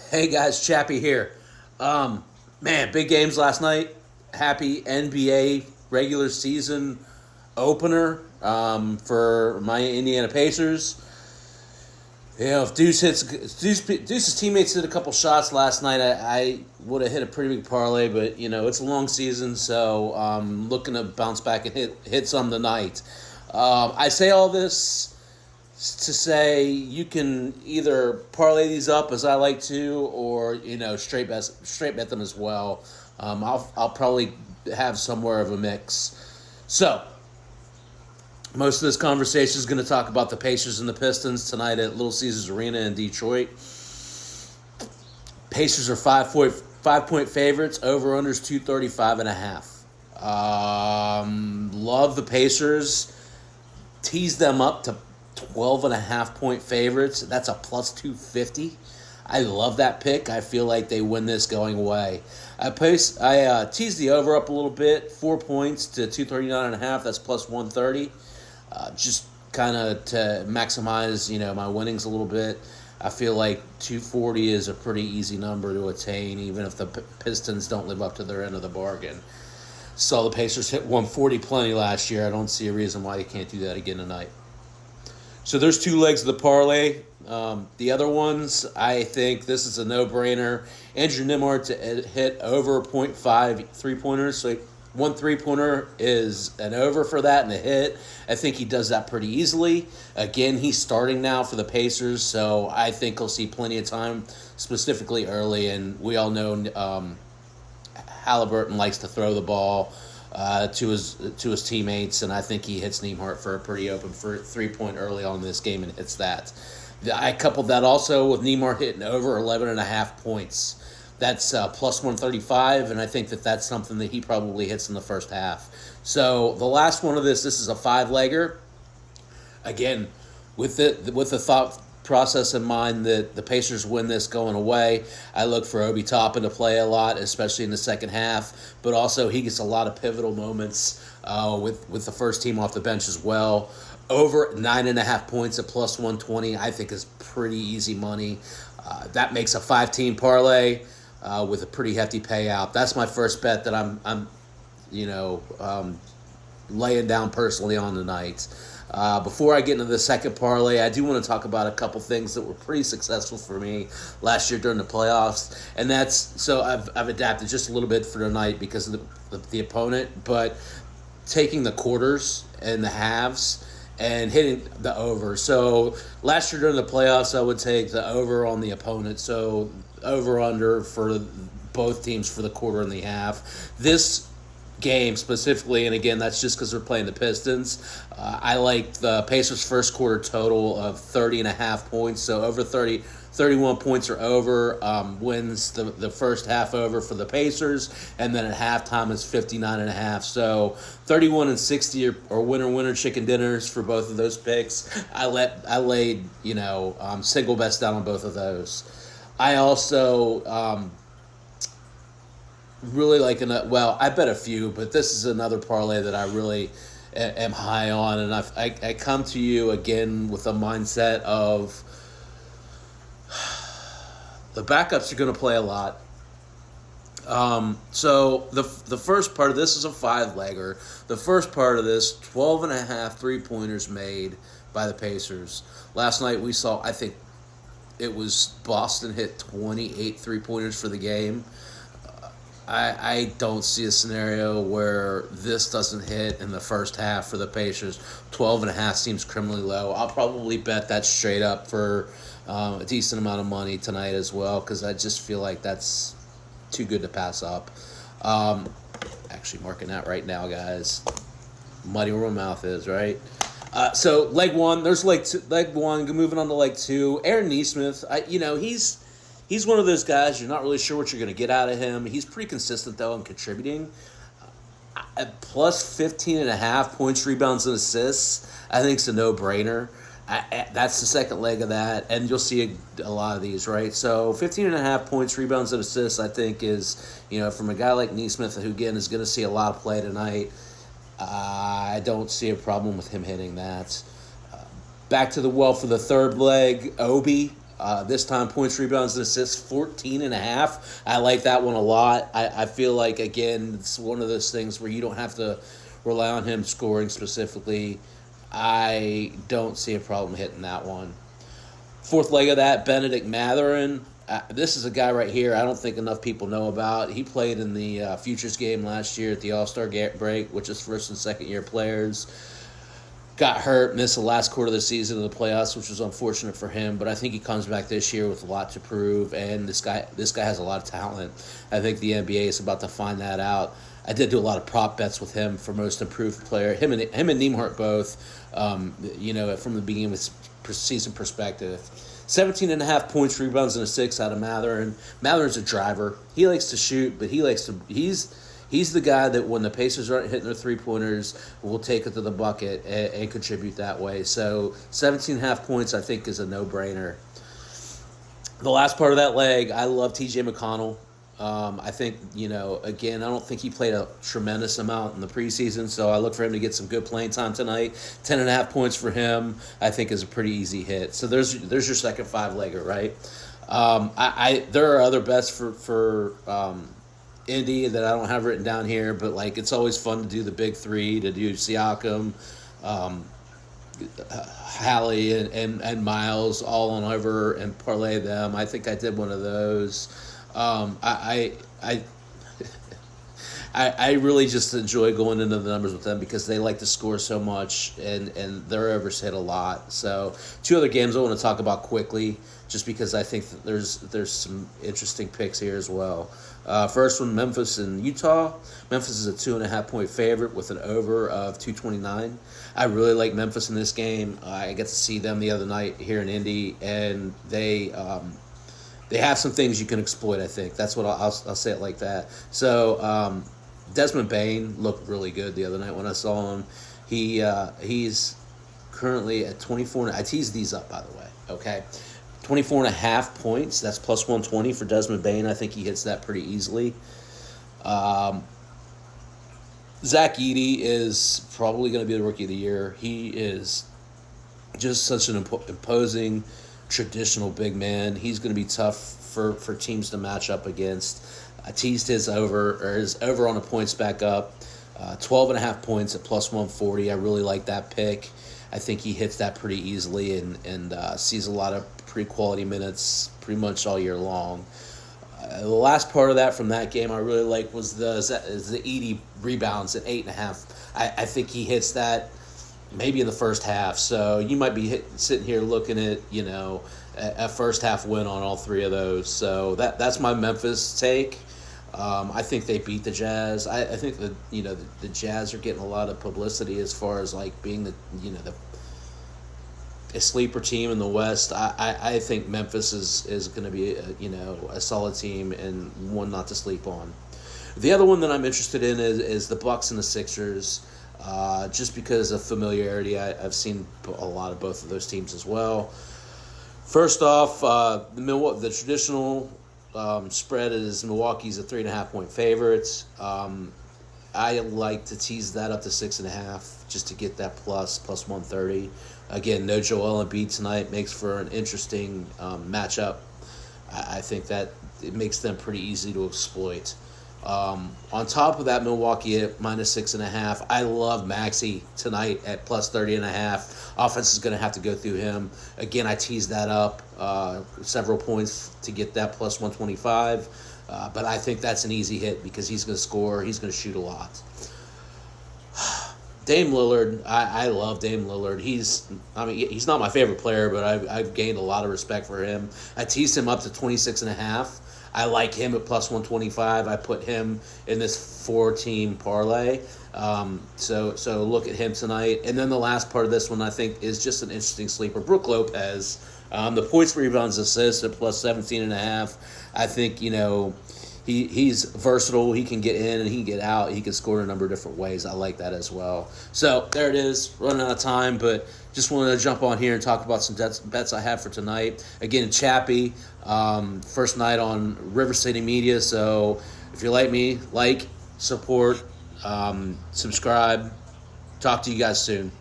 Hey guys, Chappie here. Man, big games last night. Happy NBA regular season opener for my Indiana Pacers. You know, if Deuce's teammates hit a couple shots last night, I would have hit a pretty big parlay. But it's a long season, so looking to bounce back and hit some tonight. I say all this to say you can either parlay these up as I like to, or straight bet them as well. I'll probably have somewhere of a mix. So most of this conversation is going to talk about the Pacers and the Pistons tonight at Little Caesars Arena in Detroit. Pacers are 5 point favorites. Over unders 235.5. Love the Pacers. Tease them up to 12.5 point favorites. That's a plus 250. I love that pick. I feel like they win this going away. I teased the over up a little bit, 4 points to 239.5. That's plus 130. Just kind of to maximize, my winnings a little bit. I feel like 240 is a pretty easy number to attain, even if the Pistons don't live up to their end of the bargain. Saw the Pacers hit 140 plenty last year. I don't see a reason why they can't do that again tonight. So there's two legs of the parlay. The other ones, I think this is a no-brainer. Andrew Nimart to hit over 0.5 three-pointers. So one three-pointer is an over for that and a hit. I think he does that pretty easily. Again, he's starting now for the Pacers, so I think he'll see plenty of time, specifically early. And we all know Halliburton likes to throw the ball to his teammates, and I think he hits Nembhard for a pretty open for 3-point early on in this game and hits that. I coupled that also with Nembhard hitting over 11.5 points. That's plus 135, and I think that's something that he probably hits in the first half. So the last one of this is a 5-legger. Again, with the thought process in mind that the Pacers win this going away, I look for Obi Toppin to play a lot, especially in the second half. But also he gets a lot of pivotal moments with the first team off the bench as well. Over 9.5 points at plus 120, I think is pretty easy money. That makes a 5-team parlay with a pretty hefty payout. That's my first bet that I'm laying down personally on tonight. Before I get into the second parlay, I do want to talk about a couple things that were pretty successful for me last year during the playoffs, and I've adapted just a little bit for tonight because of the opponent, but taking the quarters and the halves and hitting the over. So last year during the playoffs, I would take the over on the opponent, so over-under for both teams for the quarter and the half. This game specifically, and again, that's just because we're playing the Pistons, I like the Pacers' first quarter total of 30.5 points, so over 31 points or over wins the first half over for the Pacers, and then at halftime is 59.5. So 31 and 60 are winner chicken dinners for both of those picks. I laid single bets down on both of those. I also really like I bet a few, but this is another parlay that I really am high on, and I come to you again with a mindset of the backups are going to play a lot. So the first part of this is a 5-legger. The first part of this, 12.5 3-pointers made by the Pacers. Last night we saw, I think it was Boston hit 28 3-pointers for the game. I don't see a scenario where this doesn't hit in the first half for the Pacers. 12.5 seems criminally low. I'll probably bet that straight up for a decent amount of money tonight as well, because I just feel like that's too good to pass up. Actually marking that right now, guys. Muddy where my mouth is, right? So leg one, there's leg one. Moving on to leg two. Aaron Nesmith, he's one of those guys you're not really sure what you're going to get out of him. He's pretty consistent, though, in contributing. Plus 15.5 points, rebounds, and assists, I think it's a no-brainer. That's the second leg of that, and you'll see a lot of these, right? So 15.5 points, rebounds, and assists, I think is, from a guy like Nesmith, who, again, is going to see a lot of play tonight, I don't see a problem with him hitting that. Back to the well for the third leg, Obi. This time, points, rebounds, and assists, 14.5. I like that one a lot. I feel like, again, it's one of those things where you don't have to rely on him scoring specifically. I don't see a problem hitting that one. Fourth leg of that, Benedict Mathurin. This is a guy right here I don't think enough people know about. He played in the Futures game last year at the All-Star break, which is first and second year players. Got hurt, missed the last quarter of the season of the playoffs, which was unfortunate for him. But I think he comes back this year with a lot to prove, and this guy has a lot of talent. I think the NBA is about to find that out. I did do a lot of prop bets with him for most improved player. Him and Nembhard both. From the beginning of his season perspective. 17.5 points, rebounds, and a 6 out of Mathurin. Mathurin's a driver. He likes to shoot, but he's the guy that when the Pacers aren't hitting their three-pointers, will take it to the bucket and contribute that way. So 17.5 points, I think, is a no-brainer. The last part of that leg, I love T.J. McConnell. I think, again, I don't think he played a tremendous amount in the preseason, so I look for him to get some good playing time tonight. 10.5 points for him, I think, is a pretty easy hit. So there's your second five-legger, right? There are other bets for Indy that I don't have written down here, but it's always fun to do the big three, to do Siakam, Hallie, and Miles all on over and parlay them. I think I did one of those. I really just enjoy going into the numbers with them because they like to score so much and their overs hit a lot. So two other games I want to talk about quickly just because I think that there's some interesting picks here as well. First one, Memphis and Utah. Memphis is a 2.5-point favorite with an over of 229. I really like Memphis in this game. I got to see them the other night here in Indy, and they have some things you can exploit, I think. That's what I'll say it like that. So Desmond Bane looked really good the other night when I saw him. He's currently at 24. I teased these up, by the way, okay? 24.5 points. That's plus 120 for Desmond Bane. I think he hits that pretty easily. Zach Edey is probably going to be the Rookie of the Year. He is just such an imposing, traditional big man. He's going to be tough for teams to match up against. I teased his over on the points back up. 12.5 points at plus 140. I really like that pick. I think he hits that pretty easily and sees a lot of pretty quality minutes pretty much all year long. The last part of that from that game I really like was the Edey rebounds at 8.5. I think he hits that maybe in the first half. So you might be sitting here looking at, a first half win on all three of those. So that's my Memphis take. I think they beat the Jazz. I think that, the Jazz are getting a lot of publicity as far as being a sleeper team in the West. I think Memphis is going to be a solid team and one not to sleep on. The other one that I'm interested in is the Bucks and the Sixers. Just because of familiarity, I've seen a lot of both of those teams as well. First off, the traditional spread is Milwaukee's a 3.5-point favorites. I like to tease that up to 6.5 just to get that plus 130. Again, no Joel Embiid tonight makes for an interesting matchup. I think that it makes them pretty easy to exploit. On top of that, Milwaukee at minus 6.5. I love Maxey tonight at plus 30.5. Offense is going to have to go through him. Again, I teased that up several points to get that plus 125. But I think that's an easy hit because he's going to score. He's going to shoot a lot. Dame Lillard, I love Dame Lillard. He's not my favorite player, but I've gained a lot of respect for him. I teased him up to 26.5. I like him at plus 125. I put him in this 4-team parlay. So look at him tonight. And then the last part of this one I think is just an interesting sleeper. Brook Lopez, the points, rebounds, assists at plus 17.5. I think, he's versatile. He can get in and he can get out. He can score in a number of different ways. I like that as well. So there it is. Running out of time, but just wanted to jump on here and talk about some bets I have for tonight. Again, Chappie, first night on River City Media. So if you're like me, support, subscribe. Talk to you guys soon.